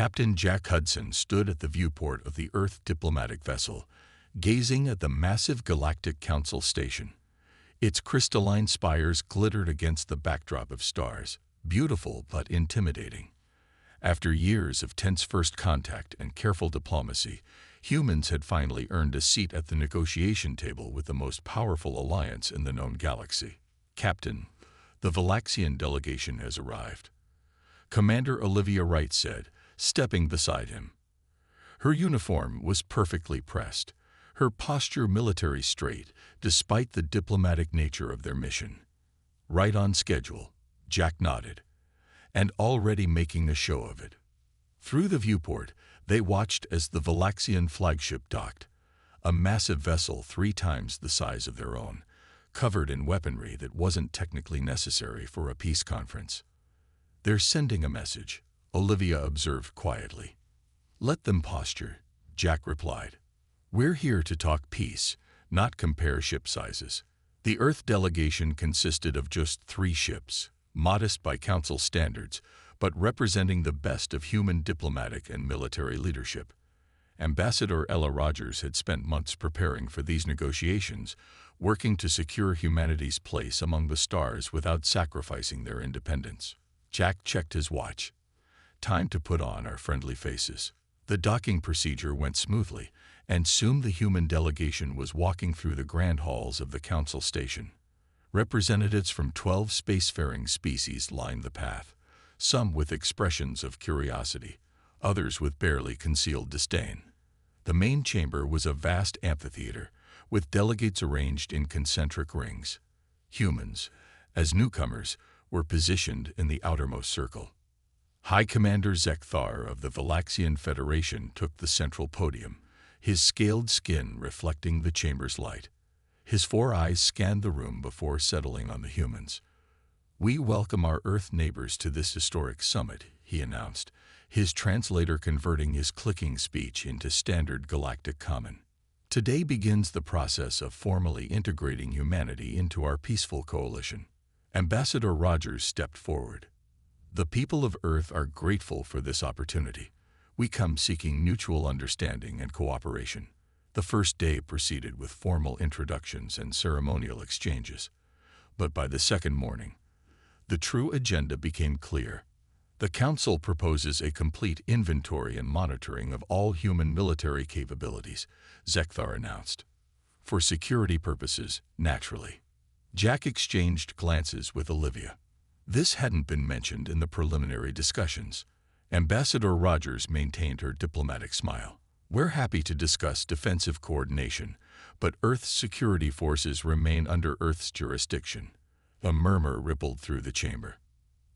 Captain Jack Hudson stood at the viewport of the Earth diplomatic vessel, gazing at the massive Galactic Council station. Its crystalline spires glittered against the backdrop of stars, beautiful but intimidating. After years of tense first contact and careful diplomacy, humans had finally earned a seat at the negotiation table with the most powerful alliance in the known galaxy. "Captain, the Valaxian delegation has arrived," Commander Olivia Wright said, stepping beside him. Her uniform was perfectly pressed, her posture military straight, despite the diplomatic nature of their mission. "Right on schedule," Jack nodded, "and already making a show of it." Through the viewport, they watched as the Valaxian flagship docked, a massive vessel 3 times the size of their own, covered in weaponry that wasn't technically necessary for a peace conference. "They're sending a message," Olivia observed quietly. "Let them posture," Jack replied. "We're here to talk peace, not compare ship sizes." The Earth delegation consisted of just 3 ships, modest by Council standards, but representing the best of human diplomatic and military leadership. Ambassador Ella Rogers had spent months preparing for these negotiations, working to secure humanity's place among the stars without sacrificing their independence. Jack checked his watch. "Time to put on our friendly faces." The docking procedure went smoothly, and soon the human delegation was walking through the grand halls of the Council station. Representatives from 12 spacefaring species lined the path, some with expressions of curiosity, others with barely concealed disdain. The main chamber was a vast amphitheater, with delegates arranged in concentric rings. Humans, as newcomers, were positioned in the outermost circle. High Commander Zekthar of the Valaxian Federation took the central podium, his scaled skin reflecting the chamber's light. His 4 eyes scanned the room before settling on the humans. "We welcome our Earth neighbors to this historic summit," he announced, his translator converting his clicking speech into standard galactic common. "Today begins the process of formally integrating humanity into our peaceful coalition." Ambassador Rogers stepped forward. "The people of Earth are grateful for this opportunity. We come seeking mutual understanding and cooperation." The first day proceeded with formal introductions and ceremonial exchanges. But by the second morning, the true agenda became clear. "The Council proposes a complete inventory and monitoring of all human military capabilities," Zekthar announced. "For security purposes, naturally." Jack exchanged glances with Olivia. This hadn't been mentioned in the preliminary discussions. Ambassador Rogers maintained her diplomatic smile. "We're happy to discuss defensive coordination, but Earth's security forces remain under Earth's jurisdiction." A murmur rippled through the chamber.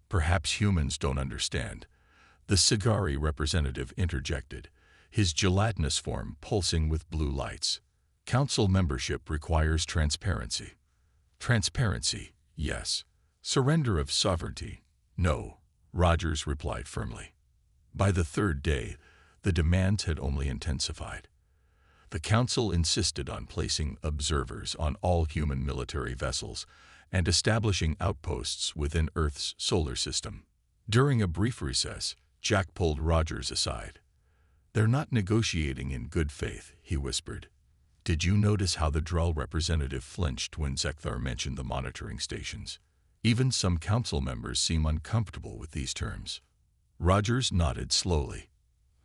"Perhaps humans don't understand," the Sigari representative interjected, his gelatinous form pulsing with blue lights. "Council membership requires transparency." "Transparency, yes. Surrender of sovereignty, no," Rogers replied firmly. By the third day, the demands had only intensified. The Council insisted on placing observers on all human military vessels and establishing outposts within Earth's solar system. During a brief recess, Jack pulled Rogers aside. "They're not negotiating in good faith," he whispered. "Did you notice how the Drell representative flinched when Zekthar mentioned the monitoring stations? Even some Council members seem uncomfortable with these terms." Rogers nodded slowly.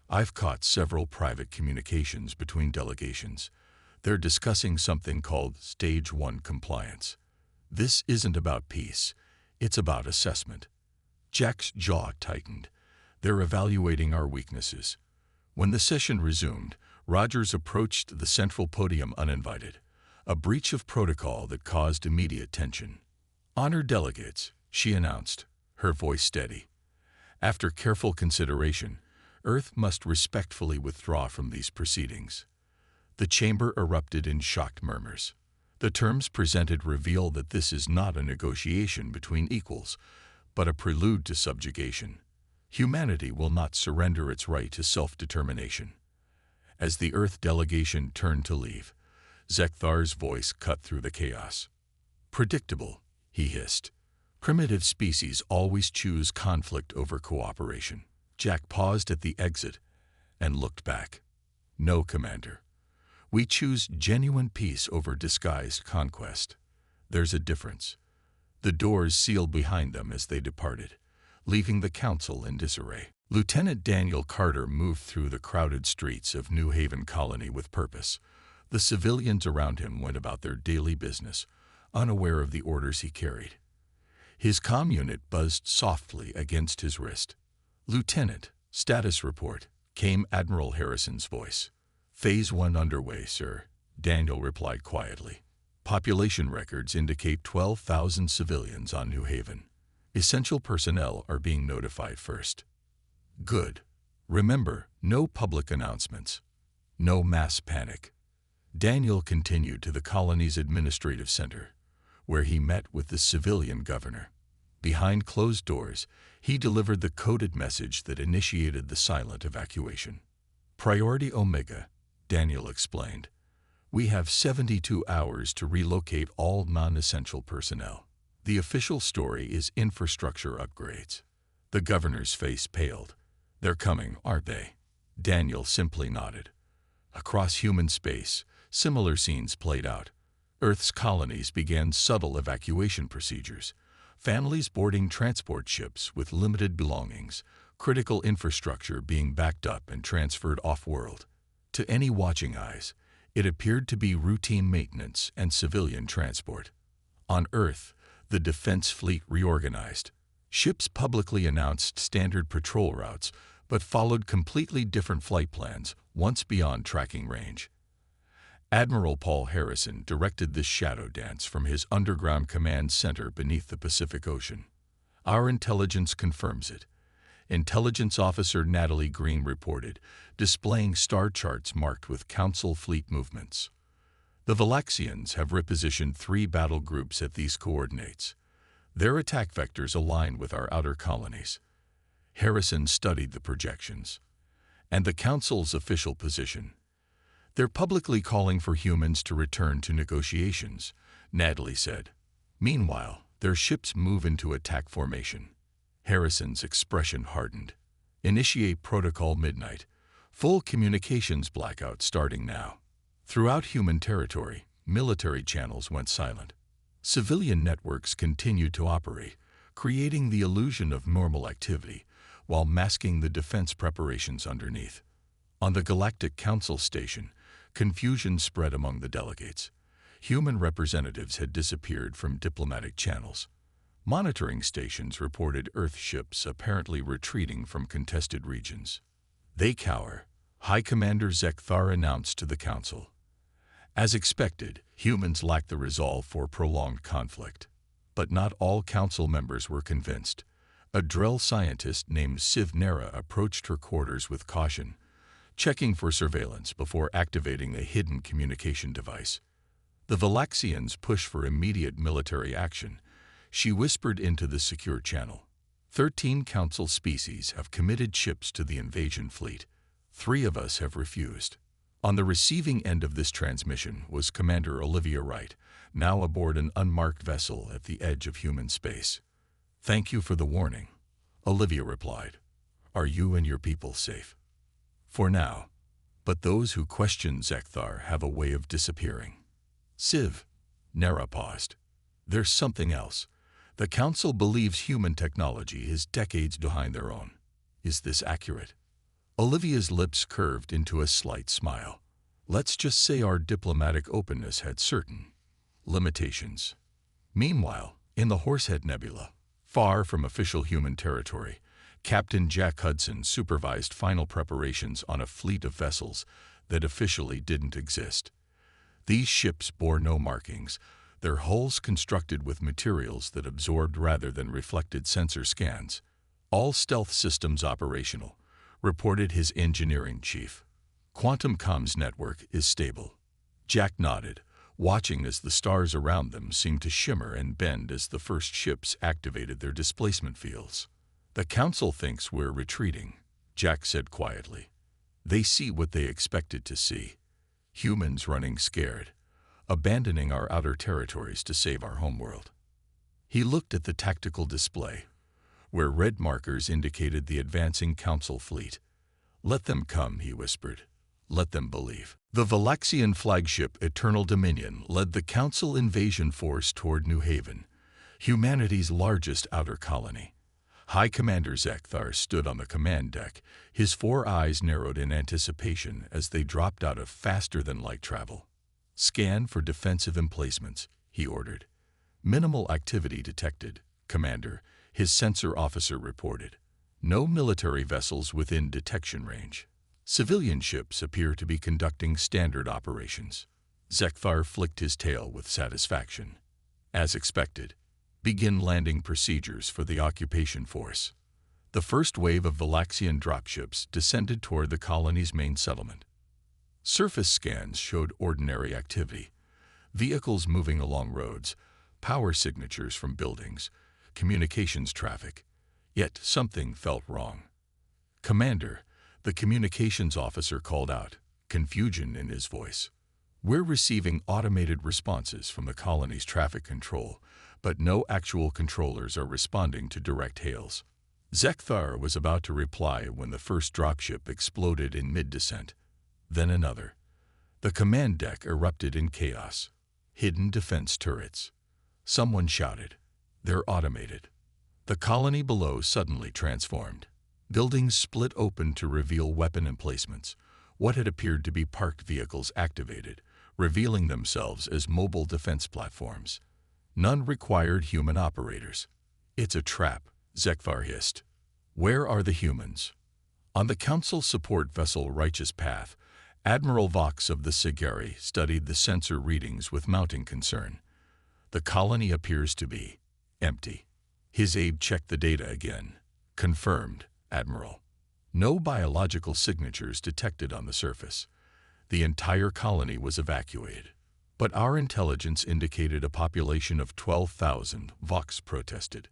"I've caught several private communications between delegations. They're discussing something called Stage 1 compliance. This isn't about peace, it's about assessment." Jack's jaw tightened. "They're evaluating our weaknesses." When the session resumed, Rogers approached the central podium uninvited, a breach of protocol that caused immediate tension. "Honored delegates," she announced, her voice steady. "After careful consideration, Earth must respectfully withdraw from these proceedings." The chamber erupted in shocked murmurs. The terms presented reveal that this is not a negotiation between equals, but a prelude to subjugation. Humanity will not surrender its right to self-determination. As the Earth delegation turned to leave, Zekthar's voice cut through the chaos. "Predictable," he hissed. "Primitive species always choose conflict over cooperation. Jack paused at the exit and looked back. No, Commander. We choose genuine peace over disguised conquest. There's a difference. The doors sealed behind them as they departed, leaving the council in disarray. Lieutenant Daniel Carter moved through the crowded streets of New Haven Colony with purpose. The civilians around him went about their daily business, unaware of the orders he carried. His comm unit buzzed softly against his wrist. "Lieutenant, status report," came Admiral Harrison's voice. "Phase 1 underway, sir," Daniel replied quietly. "Population records indicate 12,000 civilians on New Haven. Essential personnel are being notified first." "Good. Remember, no public announcements. No mass panic." Daniel continued to the colony's administrative center, where he met with the civilian governor. Behind closed doors, he delivered the coded message that initiated the silent evacuation. "Priority Omega," Daniel explained. "We have 72 hours to relocate all non-essential personnel. The official story is infrastructure upgrades." The governor's face paled. "They're coming, aren't they?" Daniel simply nodded. Across human space, similar scenes played out. Earth's colonies began subtle evacuation procedures. Families boarding transport ships with limited belongings, critical infrastructure being backed up and transferred off-world. To any watching eyes, it appeared to be routine maintenance and civilian transport. On Earth, the defense fleet reorganized. Ships publicly announced standard patrol routes, but followed completely different flight plans once beyond tracking range. Admiral Paul Harrison directed this shadow dance from his underground command center beneath the Pacific Ocean. "Our intelligence confirms it," Intelligence Officer Natalie Green reported, displaying star charts marked with Council fleet movements. "The Valaxians have repositioned 3 battle groups at these coordinates. Their attack vectors align with our outer colonies." Harrison studied the projections. "And the Council's official position? They're publicly calling for humans to return to negotiations," Natalie said. "Meanwhile, their ships move into attack formation." Harrison's expression hardened. "Initiate Protocol Midnight. Full communications blackout starting now." Throughout human territory, military channels went silent. Civilian networks continued to operate, creating the illusion of normal activity, while masking the defense preparations underneath. On the Galactic Council station, confusion spread among the delegates. Human representatives had disappeared from diplomatic channels. Monitoring stations reported Earth ships apparently retreating from contested regions. "They cower," High Commander Zekthar announced to the Council. As expected, humans lacked the resolve for prolonged conflict. But not all Council members were convinced. A Drell scientist named Siv Nera approached her quarters with caution, checking for surveillance before activating a hidden communication device. The Valaxians pushed for immediate military action. She whispered into the secure channel. 13 Council species have committed ships to the invasion fleet. 3 of us have refused." On the receiving end of this transmission was Commander Olivia Wright, now aboard an unmarked vessel at the edge of human space. "Thank you for the warning," Olivia replied. "Are you and your people safe?" "For now. But those who question Zekthar have a way of disappearing." "Siv," Nera paused. "There's something else. The Council believes human technology is decades behind their own. Is this accurate?" Olivia's lips curved into a slight smile. "Let's just say our diplomatic openness had certain limitations." Meanwhile, in the Horsehead Nebula, far from official human territory, Captain Jack Hudson supervised final preparations on a fleet of vessels that officially didn't exist. These ships bore no markings, their hulls constructed with materials that absorbed rather than reflected sensor scans. "All stealth systems operational," reported his engineering chief. "Quantum comms network is stable." Jack nodded, watching as the stars around them seemed to shimmer and bend as the first ships activated their displacement fields. "The Council thinks we're retreating," Jack said quietly. "They see what they expected to see. Humans running scared, abandoning our outer territories to save our homeworld." He looked at the tactical display. where red markers indicated the advancing Council fleet. "Let them come," he whispered. "Let them believe." The Valaxian flagship Eternal Dominion led the Council invasion force toward New Haven, humanity's largest outer colony. High Commander Zekthar stood on the command deck, his 4 eyes narrowed in anticipation as they dropped out of faster-than-light travel. "Scan for defensive emplacements," he ordered. "Minimal activity detected, Commander," his sensor officer reported. "No military vessels within detection range. Civilian ships appear to be conducting standard operations." Zekthar flicked his tail with satisfaction. "As expected. Begin landing procedures for the occupation force." The first wave of Valaxian dropships descended toward the colony's main settlement. Surface scans showed ordinary activity. Vehicles moving along roads, power signatures from buildings, communications traffic. Yet something felt wrong. "Commander," the communications officer called out, confusion in his voice. "We're receiving automated responses from the colony's traffic control, but no actual controllers are responding to direct hails." Zekthar was about to reply when the first dropship exploded in mid-descent. Then another. The command deck erupted in chaos. Hidden defense turrets. Someone shouted, "They're automated." The colony below suddenly transformed. Buildings split open to reveal weapon emplacements. What had appeared to be parked vehicles activated, revealing themselves as mobile defense platforms. None required human operators. "It's a trap," Zekthar hissed. "Where are the humans?" On the Council support vessel Righteous Path, Admiral Vox of the Sigari studied the sensor readings with mounting concern. "The colony appears to be empty." His aide checked the data again. "Confirmed, Admiral. No biological signatures detected on the surface. The entire colony was evacuated." "But our intelligence indicated a population of 12,000, Vox protested.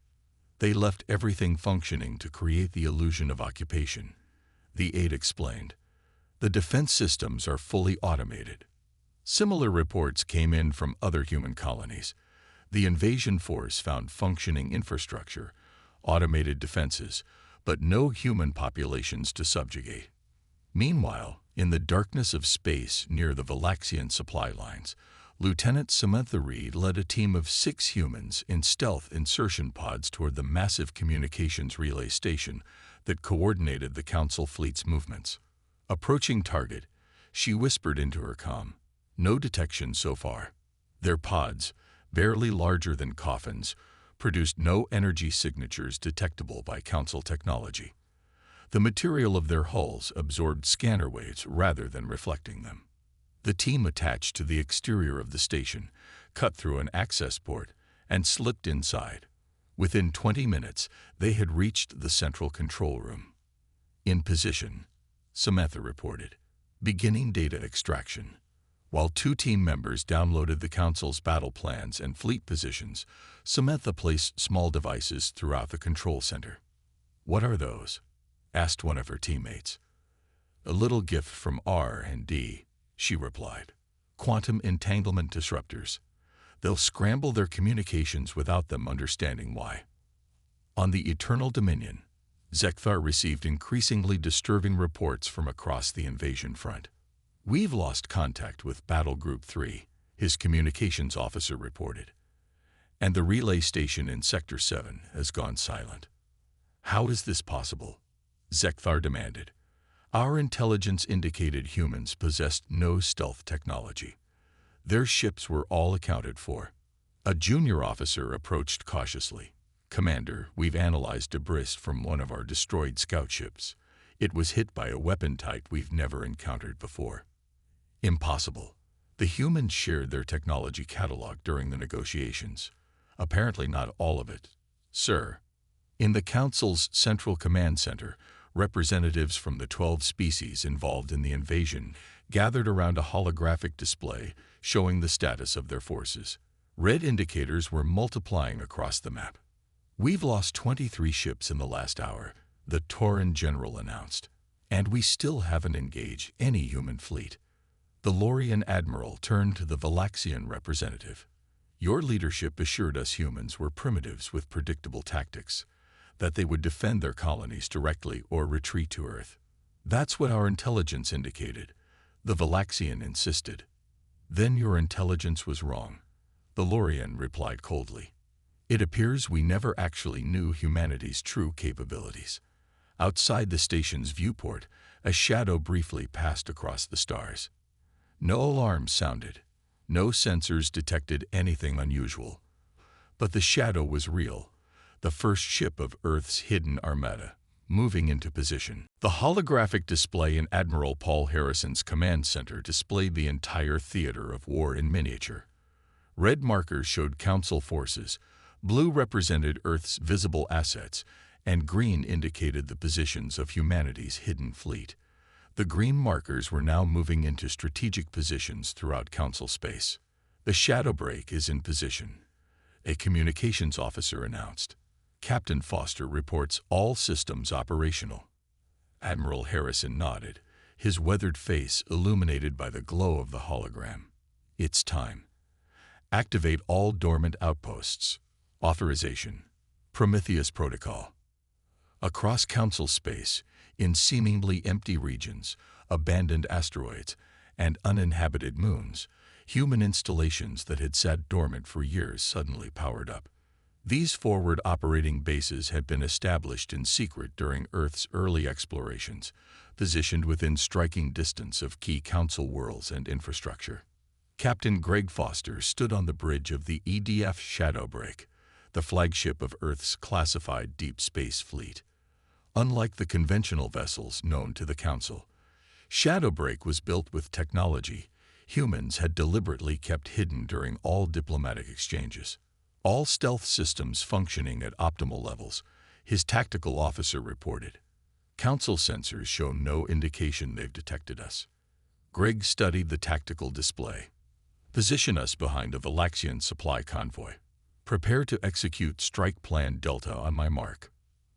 "They left everything functioning to create the illusion of occupation," the aide explained. "The defense systems are fully automated." Similar reports came in from other human colonies. The invasion force found functioning infrastructure, automated defenses, but no human populations to subjugate. Meanwhile, in the darkness of space near the Valaxian supply lines, Lieutenant Samantha Reed led a team of 6 humans in stealth insertion pods toward the massive communications relay station that coordinated the Council fleet's movements. Approaching target, she whispered into her comm, "No detection so far." Their pods, barely larger than coffins, produced no energy signatures detectable by Council technology. The material of their hulls absorbed scanner waves rather than reflecting them. The team attached to the exterior of the station, cut through an access port, and slipped inside. Within 20 minutes, they had reached the central control room. "In position," Samantha reported. "Beginning data extraction." While 2 team members downloaded the Council's battle plans and fleet positions, Samantha placed small devices throughout the control center. "What are those?" asked one of her teammates. "A little gift from R&D," she replied. "Quantum entanglement disruptors. They'll scramble their communications without them understanding why." On the Eternal Dominion, Zekthar received increasingly disturbing reports from across the invasion front. "We've lost contact with Battle Group 3, his communications officer reported. "And the relay station in Sector 7 has gone silent." "How is this possible?" Zekthar demanded. "Our intelligence indicated humans possessed no stealth technology. Their ships were all accounted for." A junior officer approached cautiously. "Commander, we've analyzed debris from one of our destroyed scout ships. It was hit by a weapon type we've never encountered before." "Impossible." The humans shared their technology catalog during the negotiations. "Apparently not all of it, sir." In the Council's Central Command Center, representatives from the 12 species involved in the invasion gathered around a holographic display showing the status of their forces. Red indicators were multiplying across the map. "We've lost 23 ships in the last hour," the Tauran general announced. "And we still haven't engaged any human fleet." The Lorian admiral turned to the Valaxian representative. "Your leadership assured us humans were primitives with predictable tactics. that they would defend their colonies directly or retreat to Earth. That's what our intelligence indicated, the Valaxian insisted. Then your intelligence was wrong, the Lorian replied coldly. It appears we never actually knew humanity's true capabilities. Outside the station's viewport, a shadow briefly passed across the stars. No alarms sounded. No sensors detected anything unusual. But the shadow was real, the first ship of Earth's hidden armada, moving into position. The holographic display in Admiral Paul Harrison's command center displayed the entire theater of war in miniature. Red markers showed Council forces, blue represented Earth's visible assets, and green indicated the positions of humanity's hidden fleet. The green markers were now moving into strategic positions throughout Council space. The shadow break is in position, a communications officer announced. Captain Foster reports all systems operational. Admiral Harrison nodded, his weathered face illuminated by the glow of the hologram. It's time. Activate all dormant outposts. Authorization. Prometheus Protocol. Across Council space, in seemingly empty regions, abandoned asteroids, and uninhabited moons, human installations that had sat dormant for years suddenly powered up. These forward operating bases had been established in secret during Earth's early explorations, positioned within striking distance of key Council worlds and infrastructure. Captain Greg Foster stood on the bridge of the EDF Shadowbreak, the flagship of Earth's classified deep space fleet. Unlike the conventional vessels known to the Council, Shadowbreak was built with technology humans had deliberately kept hidden during all diplomatic exchanges. All stealth systems functioning at optimal levels, his tactical officer reported. Council sensors show no indication they've detected us. Greg studied the tactical display. Position us behind a Valaxian supply convoy. Prepare to execute Strike Plan Delta on my mark.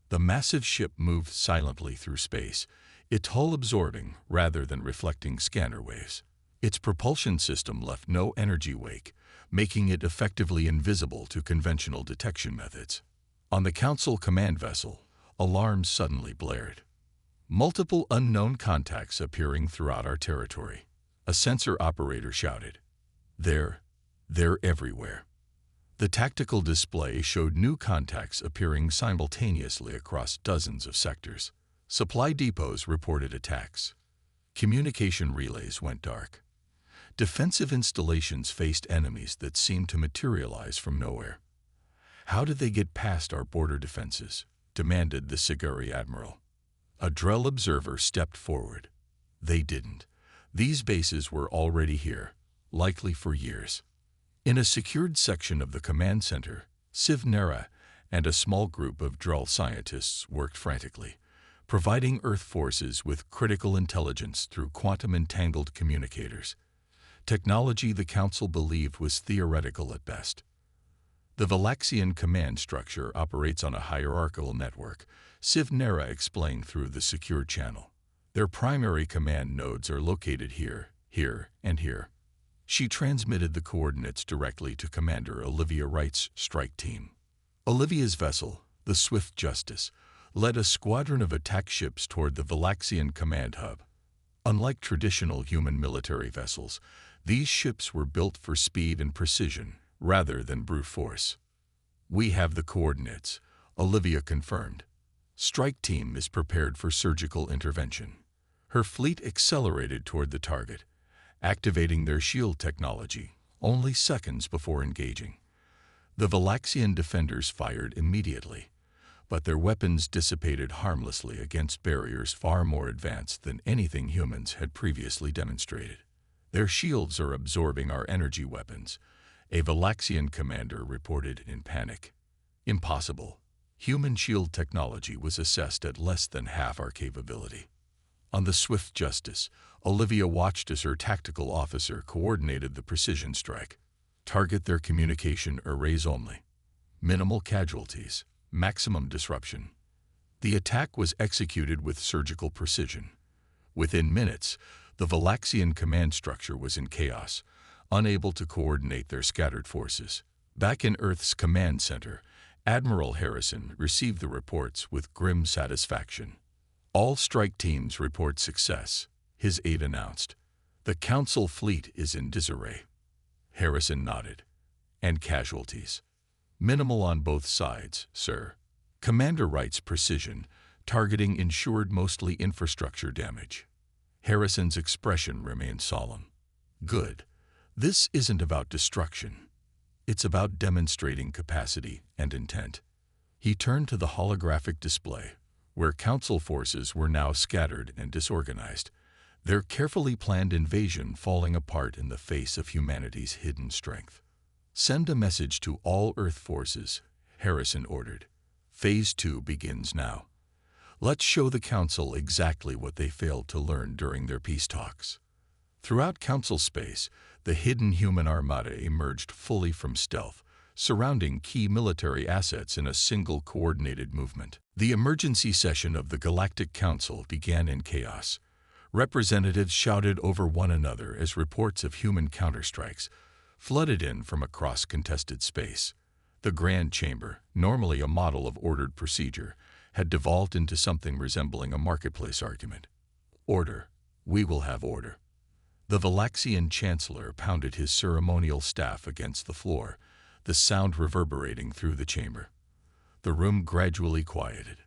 The massive ship moved silently through space, its hull absorbing rather than reflecting scanner waves. Its propulsion system left no energy wake, making it effectively invisible to conventional detection methods. On the Council command vessel, alarms suddenly blared. Multiple unknown contacts appearing throughout our territory. A sensor operator shouted, They're everywhere." The tactical display showed new contacts appearing simultaneously across dozens of sectors. Supply depots reported attacks. Communication relays went dark. Defensive installations faced enemies that seemed to materialize from nowhere. "How did they get past our border defenses?" demanded the Siguri admiral. A Drell observer stepped forward. "They didn't. These bases were already here, likely for years." In a secured section of the command center, Sivnera and a small group of Drell scientists worked frantically, providing Earth forces with critical intelligence through quantum-entangled communicators. Technology the Council believed was theoretical at best. The Valaxian command structure operates on a hierarchical network, Sivnera explained through the secure channel. Their primary command nodes are located here, here, and here. She transmitted the coordinates directly to Commander Olivia Wright's strike team. Olivia's vessel, the Swift Justice, led a squadron of attack ships toward the Valaxian command hub. Unlike traditional human military vessels, these ships were built for speed and precision rather than brute force. "We have the coordinates," Olivia confirmed. Strike team is prepared for surgical intervention. Her fleet accelerated toward the target, activating their shield technology only seconds before engaging. The Valaxian defenders fired immediately, but their weapons dissipated harmlessly against barriers far more advanced than anything humans had previously demonstrated. "Their shields are absorbing our energy weapons," a Valaxian commander reported in panic. "Impossible. Human shield technology was assessed at less than half our capability." On the Swift Justice, Olivia watched as her tactical officer coordinated the precision strike. "Target their communication arrays only. Minimal casualties, maximum disruption." The attack was executed with surgical precision. Within minutes, the Valaxian command structure was in chaos, unable to coordinate their scattered forces. Back in Earth's command center, Admiral Harrison received the reports with grim satisfaction. All strike teams report success, his aide announced. The Council fleet is in disarray. Harrison nodded. And casualties? Minimal on both sides, sir. Commander Wright's precision, targeting ensured mostly infrastructure damage. Harrison's expression remained solemn. Good. This isn't about destruction. It's about demonstrating capacity and intent. He turned to the holographic display, where Council forces were now scattered and disorganized, their carefully planned invasion falling apart in the face of humanity's hidden strength. Send a message to all Earth forces, Harrison ordered. Phase 2 begins now. Let's show the Council exactly what they failed to learn during their peace talks. Throughout Council space, the hidden human armada emerged fully from stealth, surrounding key military assets in a single coordinated movement. The emergency session of the Galactic Council began in chaos. Representatives shouted over one another as reports of human counterstrikes flooded in from across contested space. The Grand Chamber, normally a model of ordered procedure, had devolved into something resembling a marketplace argument. Order. We will have order. The Valaxian Chancellor pounded his ceremonial staff against the floor, the sound reverberating through the chamber. The room gradually quieted.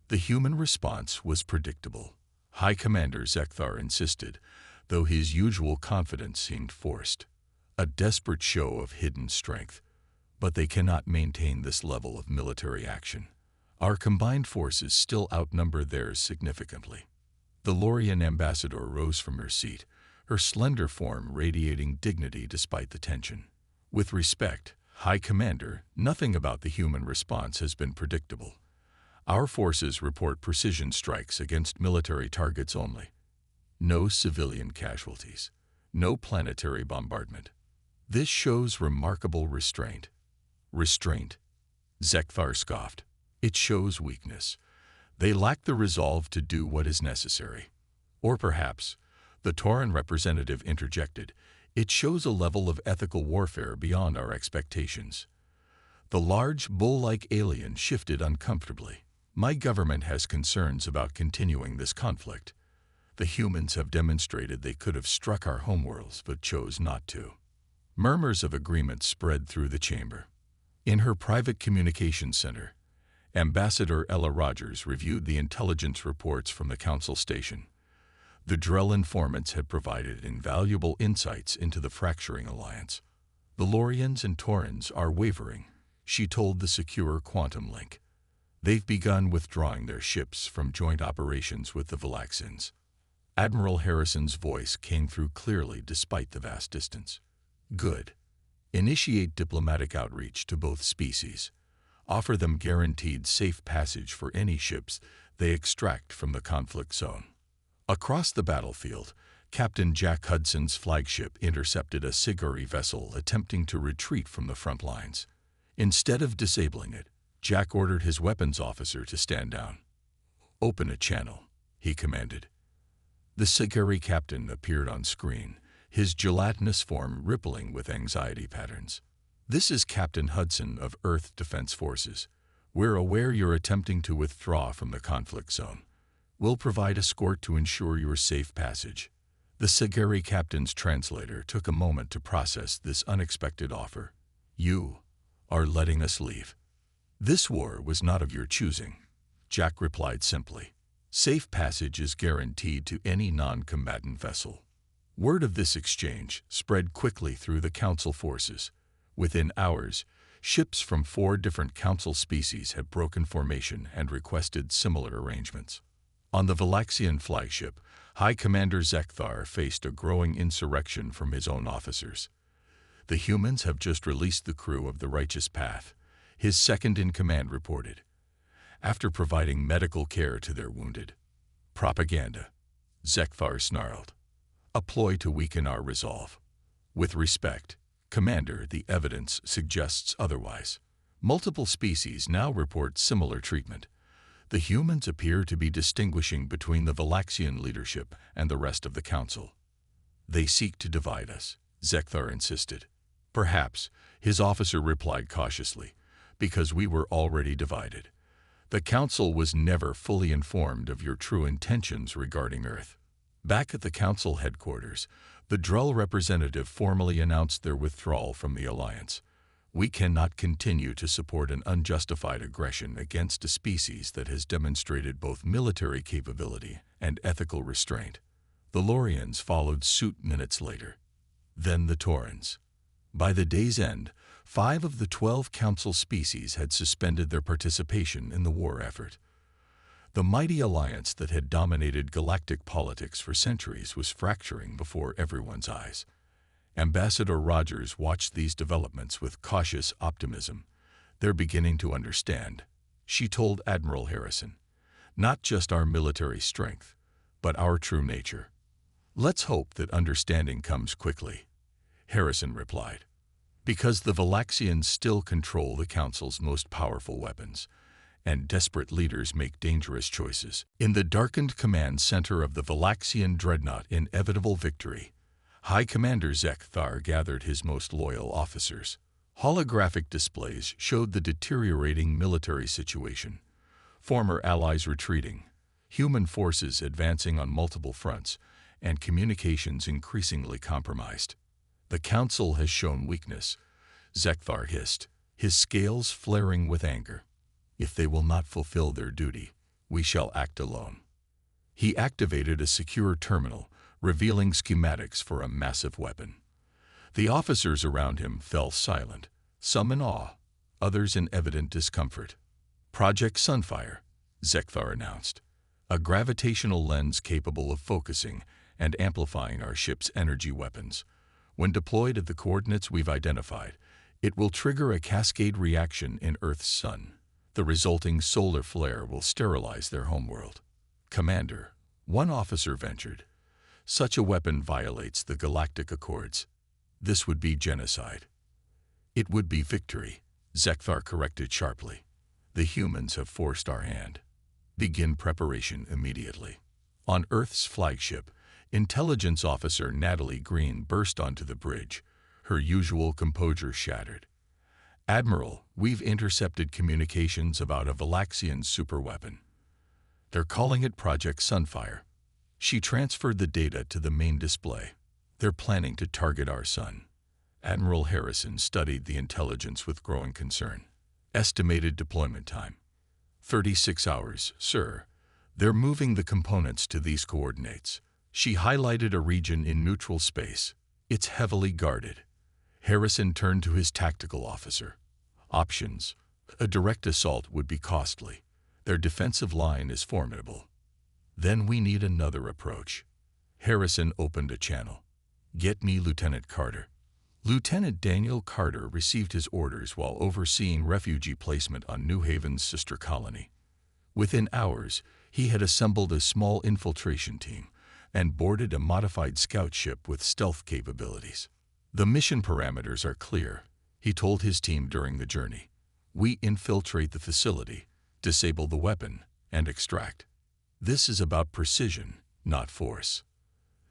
The human response was predictable. High Commander Zekthar insisted, though his usual confidence seemed forced. A desperate show of hidden strength. But they cannot maintain this level of military action. Our combined forces still outnumber theirs significantly. The Lorian ambassador rose from her seat, her slender form radiating dignity despite the tension. With respect, High Commander, nothing about the human response has been predictable. Our forces report precision strikes against military targets only. No civilian casualties. No planetary bombardment. This shows remarkable restraint. Restraint? Zekthar scoffed. It shows weakness. They lack the resolve to do what is necessary. Or perhaps, the Tauran representative interjected, it shows a level of ethical warfare beyond our expectations. The large, bull-like alien shifted uncomfortably. My government has concerns about continuing this conflict. The humans have demonstrated they could have struck our homeworlds but chose not to. Murmurs of agreement spread through the chamber. In her private communications center, Ambassador Ella Rogers reviewed the intelligence reports from the Council station. The Drell informants had provided invaluable insights into the fracturing alliance. The Lorians and Taurans are wavering, she told the secure quantum link. They've begun withdrawing their ships from joint operations with the Valaxians. Admiral Harrison's voice came through clearly despite the vast distance. Good. Initiate diplomatic outreach to both species. Offer them guaranteed safe passage for any ships they extract from the conflict zone. Across the battlefield, Captain Jack Hudson's flagship intercepted a Siguri vessel attempting to retreat from the front lines. Instead of disabling it, Jack ordered his weapons officer to stand down. Open a channel, he commanded. The Siguri captain appeared on screen, his gelatinous form rippling with anxiety patterns. This is Captain Hudson of Earth Defense Forces. We're aware you're attempting to withdraw from the conflict zone. We'll provide escort to ensure your safe passage. The Siguri captain's translator took a moment to process this unexpected offer. You are letting us leave. This war was not of your choosing, Jack replied simply. Safe passage is guaranteed to any non-combatant vessel. Word of this exchange spread quickly through the Council forces. Within hours, ships from 4 different Council species had broken formation and requested similar arrangements. On the Valaxian flagship, High Commander Zekthar faced a growing insurrection from his own officers. The humans have just released the crew of the Righteous Path, his second-in-command reported, after providing medical care to their wounded. Propaganda, Zekthar snarled. A ploy to weaken our resolve. With respect, Commander, the evidence suggests otherwise. Multiple species now report similar treatment. The humans appear to be distinguishing between the Valaxian leadership and the rest of the Council. They seek to divide us, Zekthar insisted. Perhaps, his officer replied cautiously, Because we were already divided. The Council was never fully informed of your true intentions regarding Earth. Back at the Council headquarters, the Drell representative formally announced their withdrawal from the Alliance. We cannot continue to support an unjustified aggression against a species that has demonstrated both military capability and ethical restraint. The Lorians followed suit minutes later. Then the Taurans. By the day's end, 5 of the 12 Council species had suspended their participation in the war effort. The mighty alliance that had dominated galactic politics for centuries was fracturing before everyone's eyes. Ambassador Rogers watched these developments with cautious optimism. They're beginning to understand, she told Admiral Harrison. Not just our military strength, but our true nature. Let's hope that understanding comes quickly, Harrison replied. Because the Valaxians still control the Council's most powerful weapons, and desperate leaders make dangerous choices. In the darkened command center of the Valaxian dreadnought Inevitable Victory, High Commander Zekthar gathered his most loyal officers. Holographic displays showed the deteriorating military situation. Former allies retreating, human forces advancing on multiple fronts, and communications increasingly compromised. The Council has shown weakness, Zekthar hissed, his scales flaring with anger. If they will not fulfill their duty, we shall act alone. He activated a secure terminal, revealing schematics for a massive weapon. The officers around him fell silent, some in awe, others in evident discomfort. Project Sunfire, Zekthar announced, a gravitational lens capable of focusing and amplifying our ship's energy weapons. When deployed at the coordinates we've identified, it will trigger a cascade reaction in Earth's sun. The resulting solar flare will sterilize their homeworld. Commander, one officer ventured, such a weapon violates the Galactic Accords. This would be genocide. It would be victory, Zekthar corrected sharply. The humans have forced our hand. Begin preparation immediately. On Earth's flagship, Intelligence Officer Natalie Green burst onto the bridge, her usual composure shattered. Admiral, we've intercepted communications about a Valaxian superweapon. They're calling it Project Sunfire. She transferred the data to the main display. They're planning to target our sun. Admiral Harrison studied the intelligence with growing concern. Estimated deployment time: 36 hours, sir. They're moving the components to these coordinates. She highlighted a region in neutral space. It's heavily guarded. Harrison turned to his tactical officer. Options: a direct assault would be costly. Their defensive line is formidable. Then we need another approach. Harrison opened a channel. Get me Lieutenant Carter. Lieutenant Daniel Carter received his orders while overseeing refugee placement on New Haven's sister colony. Within hours, he had assembled a small infiltration team and boarded a modified scout ship with stealth capabilities. The mission parameters are clear, he told his team during the journey. We infiltrate the facility, disable the weapon, and extract. This is about precision, not force.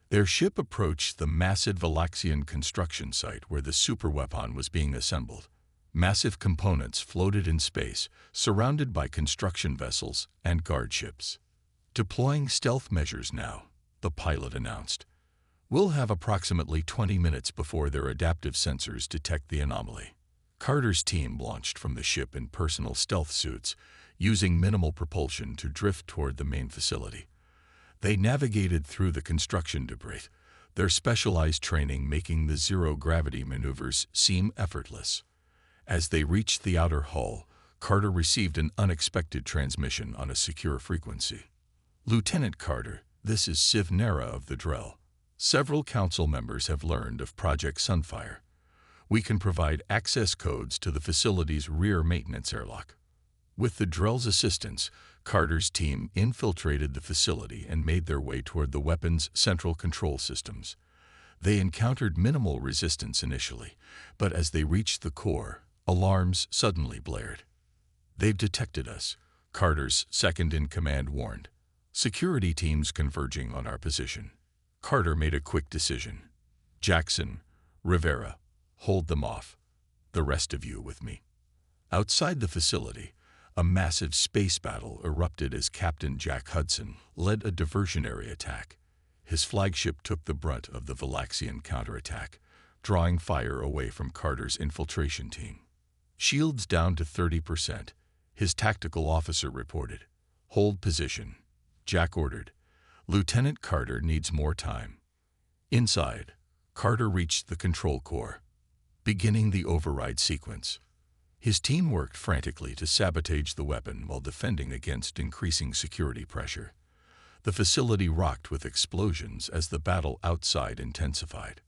Their ship approached the massive Valaxian construction site where the superweapon was being assembled. Massive components floated in space, surrounded by construction vessels and guard ships. Deploying stealth measures now, the pilot announced. We'll have approximately 20 minutes before their adaptive sensors detect the anomaly. Carter's team launched from the ship in personal stealth suits, using minimal propulsion to drift toward the main facility. They navigated through the construction debris, their specialized training making the zero-gravity maneuvers seem effortless. As they reached the outer hull, Carter received an unexpected transmission on a secure frequency. Lieutenant Carter, this is Civ Nera of the Drell. Several council members have learned of Project Sunfire. We can provide access codes to the facility's rear maintenance airlock. With the Drell's assistance, Carter's team infiltrated the facility and made their way toward the weapon's central control systems. They encountered minimal resistance initially, but as they reached the core, alarms suddenly blared. They've detected us, Carter's second-in-command warned. Security teams converging on our position. Carter made a quick decision. Jackson, Rivera, hold them off. The rest of you with me. Outside the facility, a massive space battle erupted as Captain Jack Hudson led a diversionary attack. His flagship took the brunt of the Valaxian counterattack, drawing fire away from Carter's infiltration team. Shields down to 30%, his tactical officer reported. Hold position, Jack ordered. Lieutenant Carter needs more time. Inside, Carter reached the control core, beginning the override sequence. His team worked frantically to sabotage the weapon while defending against increasing security pressure. The facility rocked with explosions as the battle outside intensified.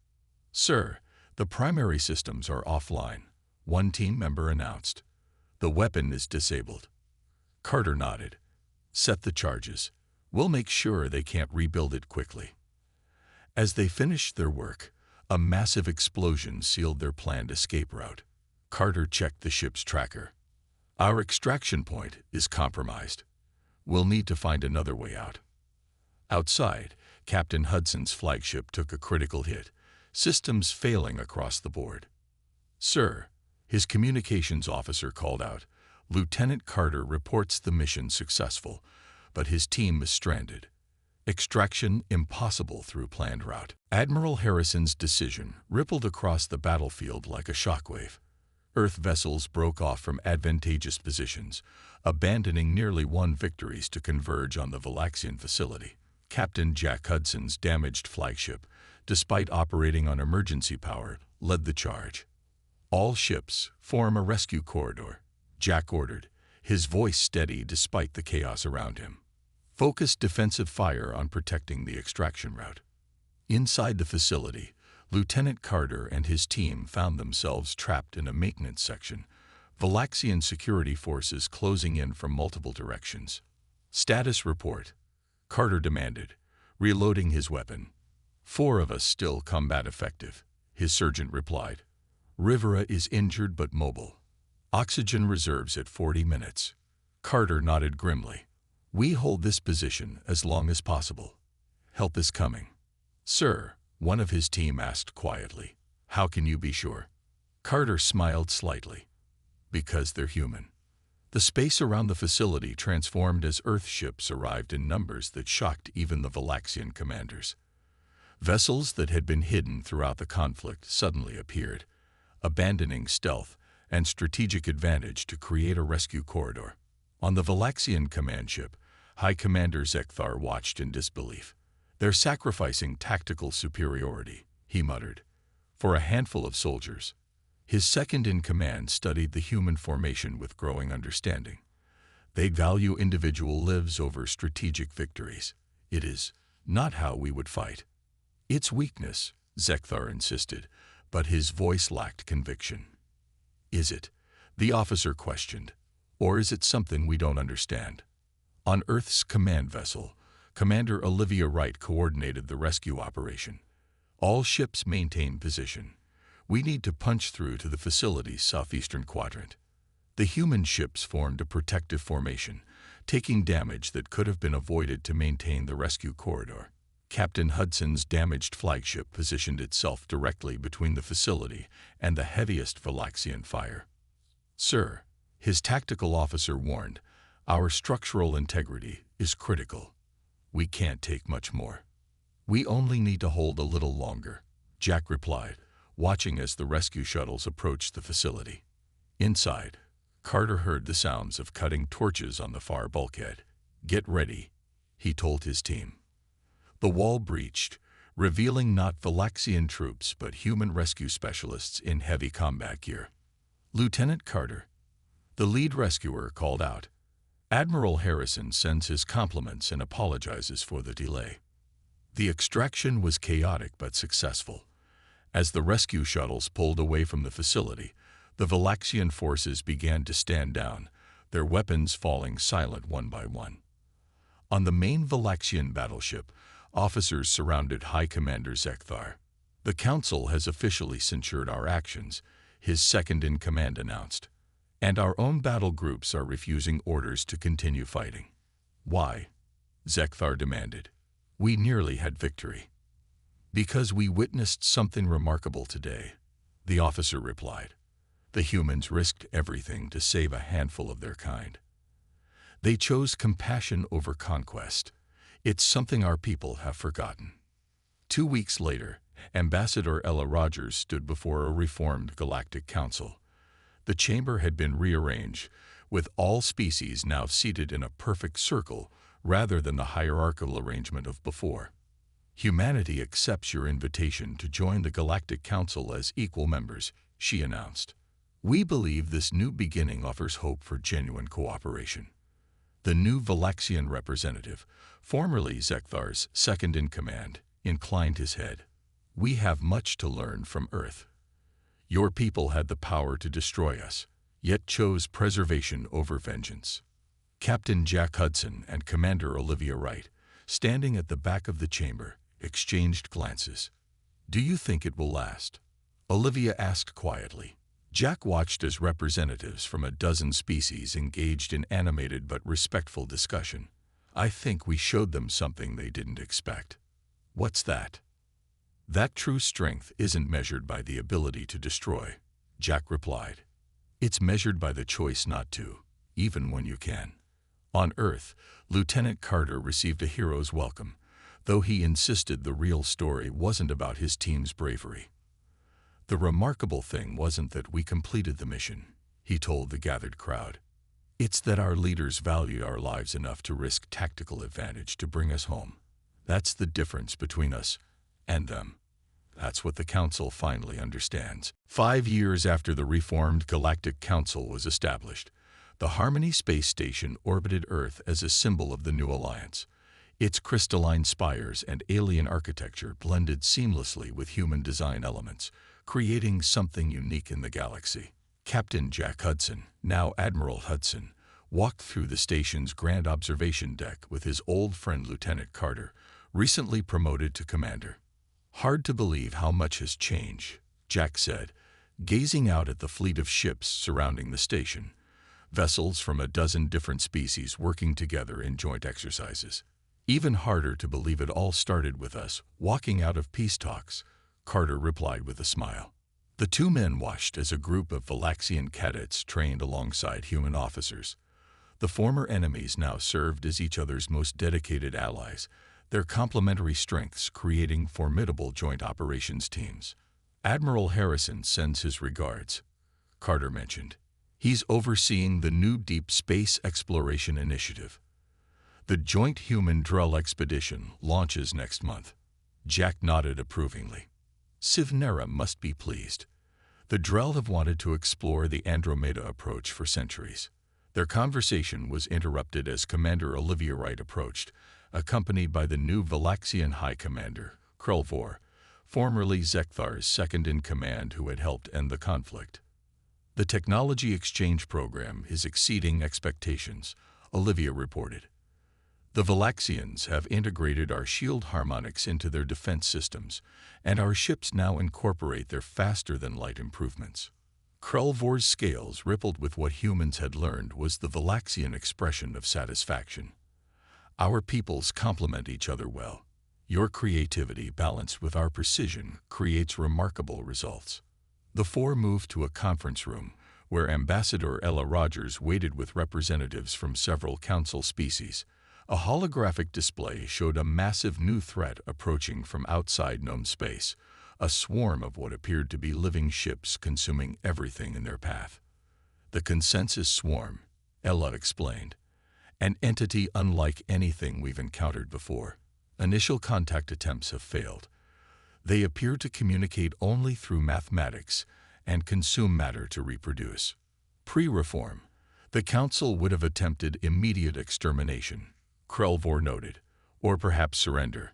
"Sir, the primary systems are offline," one team member announced. "The weapon is disabled." Carter nodded. "Set the charges. We'll make sure they can't rebuild it quickly." As they finished their work, a massive explosion sealed their planned escape route. Carter checked the ship's tracker. "Our extraction point is compromised. We'll need to find another way out." Outside, Captain Hudson's flagship took a critical hit, systems failing across the board. "Sir," his communications officer called out, "Lieutenant Carter reports the mission successful, but his team is stranded. Extraction impossible through planned route." Admiral Harrison's decision rippled across the battlefield like a shockwave. Earth vessels broke off from advantageous positions, abandoning nearly won victories to converge on the Valaxian facility. Captain Jack Hudson's damaged flagship, despite operating on emergency power, led the charge. "All ships form a rescue corridor," Jack ordered, his voice steady despite the chaos around him. "Focus defensive fire on protecting the extraction route." Inside the facility, Lieutenant Carter and his team found themselves trapped in a maintenance section, Valaxian security forces closing in from multiple directions. "Status report," Carter demanded, reloading his weapon. "4 of us still combat effective," his sergeant replied. "Rivera is injured but mobile. Oxygen reserves at 40 minutes. Carter nodded grimly. "We hold this position as long as possible. Help is coming." "Sir," one of his team asked quietly, "how can you be sure?" Carter smiled slightly. "Because they're human." The space around the facility transformed as Earth ships arrived in numbers that shocked even the Valaxian commanders. Vessels that had been hidden throughout the conflict suddenly appeared, abandoning stealth and strategic advantage to create a rescue corridor. On the Valaxian command ship, High Commander Zekthar watched in disbelief. "They're sacrificing tactical superiority," he muttered, "for a handful of soldiers." His second-in-command studied the human formation with growing understanding. "They value individual lives over strategic victories. It is not how we would fight." "It's weakness," Zekthar insisted, but his voice lacked conviction. "Is it?" the officer questioned. "Or is it something we don't understand?" On Earth's command vessel, Commander Olivia Wright coordinated the rescue operation. "All ships maintain position. We need to punch through to the facility's southeastern quadrant." The human ships formed a protective formation, taking damage that could have been avoided to maintain the rescue corridor. Captain Hudson's damaged flagship positioned itself directly between the facility and the heaviest Valaxian fire. "Sir," his tactical officer warned, "our structural integrity is critical. We can't take much more." "We only need to hold a little longer," Jack replied, watching as the rescue shuttles approached the facility. Inside, Carter heard the sounds of cutting torches on the far bulkhead. "Get ready," he told his team. The wall breached, revealing not Valaxian troops but human rescue specialists in heavy combat gear. "Lieutenant Carter," the lead rescuer called out. "Admiral Harrison sends his compliments and apologizes for the delay." The extraction was chaotic but successful. As the rescue shuttles pulled away from the facility, the Valaxian forces began to stand down, their weapons falling silent one by one. On the main Valaxian battleship, officers surrounded High Commander Zekthar. "The Council has officially censured our actions," his second-in-command announced. "And our own battle groups are refusing orders to continue fighting." "Why?" Zekthar demanded. "We nearly had victory." "Because we witnessed something remarkable today," the officer replied. The humans risked everything to save a handful of their kind. They chose compassion over conquest. It's something our people have forgotten. 2 weeks later, Ambassador Ella Rogers stood before a reformed Galactic Council. The chamber had been rearranged, with all species now seated in a perfect circle rather than the hierarchical arrangement of before. Humanity accepts your invitation to join the Galactic Council as equal members, she announced. We believe this new beginning offers hope for genuine cooperation. The new Valaxian representative, formerly Zekthar's second-in-command, inclined his head. We have much to learn from Earth. Your people had the power to destroy us, yet chose preservation over vengeance. Captain Jack Hudson and Commander Olivia Wright, standing at the back of the chamber, exchanged glances. Do you think it will last? Olivia asked quietly. Jack watched as representatives from a dozen species engaged in animated but respectful discussion. I think we showed them something they didn't expect. What's that? That true strength isn't measured by the ability to destroy, Jack replied. It's measured by the choice not to, even when you can. On Earth, Lieutenant Carter received a hero's welcome, though he insisted the real story wasn't about his team's bravery. The remarkable thing wasn't that we completed the mission, he told the gathered crowd. It's that our leaders value our lives enough to risk tactical advantage to bring us home. That's the difference between us and them. That's what the Council finally understands. 5 years after the reformed Galactic Council was established, the Harmony space station orbited Earth as a symbol of the new alliance. Its crystalline spires and alien architecture blended seamlessly with human design elements, creating something unique in the galaxy. Captain Jack Hudson, now Admiral Hudson, walked through the station's grand observation deck with his old friend Lieutenant Carter, recently promoted to commander. Hard to believe how much has changed, Jack said, gazing out at the fleet of ships surrounding the station, vessels from a dozen different species working together in joint exercises. Even harder to believe it all started with us walking out of peace talks, Carter replied with a smile. The two men watched as a group of Valaxian cadets trained alongside human officers. The former enemies now served as each other's most dedicated allies, their complementary strengths creating formidable joint operations teams. Admiral Harrison sends his regards, Carter mentioned. He's overseeing the new Deep Space Exploration Initiative. The joint human-Drell expedition launches next month. Jack nodded approvingly. Sivnera must be pleased. The Drell have wanted to explore the Andromeda approach for centuries. Their conversation was interrupted as Commander Olivia Wright approached, accompanied by the new Valaxian High Commander, Krelvor, formerly Zekthar's second-in-command who had helped end the conflict. The technology exchange program is exceeding expectations, Olivia reported. The Valaxians have integrated our shield harmonics into their defense systems, and our ships now incorporate their faster-than-light improvements. Krelvor's scales rippled with what humans had learned was the Valaxian expression of satisfaction. Our peoples complement each other well. Your creativity balanced with our precision creates remarkable results. The four moved to a conference room where Ambassador Ella Rogers waited with representatives from several council species. A holographic display showed a massive new threat approaching from outside known space, a swarm of what appeared to be living ships consuming everything in their path. The consensus swarm, Ella explained, an entity unlike anything we've encountered before. Initial contact attempts have failed. They appear to communicate only through mathematics and consume matter to reproduce. Pre-reform, the Council would have attempted immediate extermination, Krelvor noted, or perhaps surrender.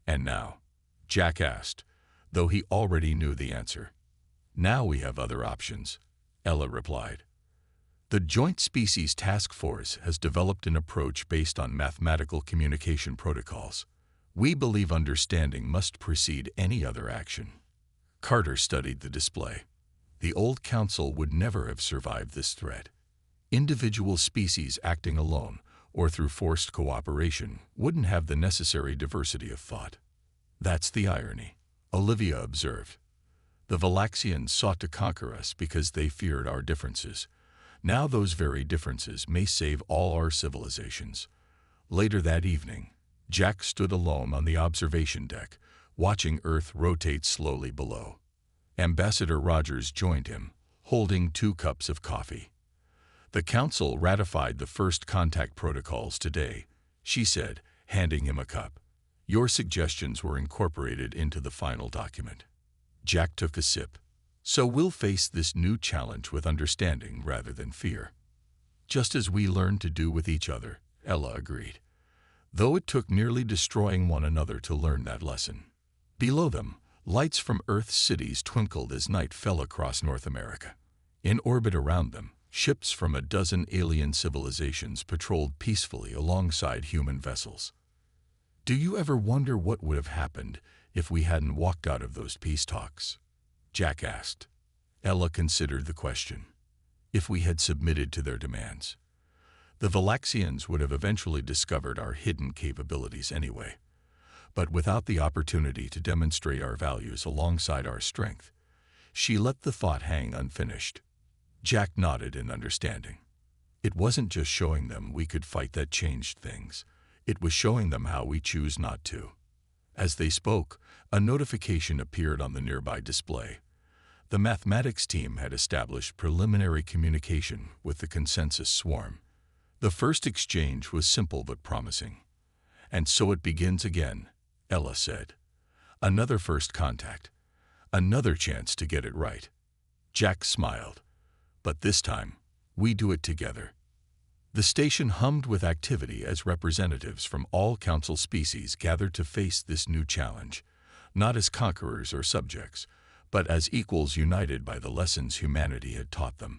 And now? Jack asked, though he already knew the answer. Now we have other options, Ella replied. The Joint Species Task Force has developed an approach based on mathematical communication protocols. We believe understanding must precede any other action. Carter studied the display. The old Council would never have survived this threat. Individual species acting alone or through forced cooperation wouldn't have the necessary diversity of thought. That's the irony, Olivia observed. The Valaxians sought to conquer us because they feared our differences. Now those very differences may save all our civilizations. Later that evening, Jack stood alone on the observation deck, watching Earth rotate slowly below. Ambassador Rogers joined him, holding 2 cups of coffee. "The Council ratified the first contact protocols today," she said, handing him a cup. "Your suggestions were incorporated into the final document." Jack took a sip. "So we'll face this new challenge with understanding rather than fear." "Just as we learned to do with each other," Ella agreed. Though it took nearly destroying one another to learn that lesson. Below them, lights from Earth's cities twinkled as night fell across North America. In orbit around them, ships from a dozen alien civilizations patrolled peacefully alongside human vessels. "Do you ever wonder what would have happened if we hadn't walked out of those peace talks?" Jack asked. Ella considered the question. "If we had submitted to their demands. The Valaxians would have eventually discovered our hidden capabilities anyway. But without the opportunity to demonstrate our values alongside our strength." She let the thought hang unfinished. Jack nodded in understanding. It wasn't just showing them we could fight that changed things. It was showing them how we choose not to. As they spoke, a notification appeared on the nearby display. The mathematics team had established preliminary communication with the consensus swarm. The first exchange was simple but promising. "And so it begins again," Ella said. "Another first contact. Another chance to get it right." Jack smiled. "But this time, we do it together." The station hummed with activity as representatives from all Council species gathered to face this new challenge, not as conquerors or subjects, but as equals united by the lessons humanity had taught them.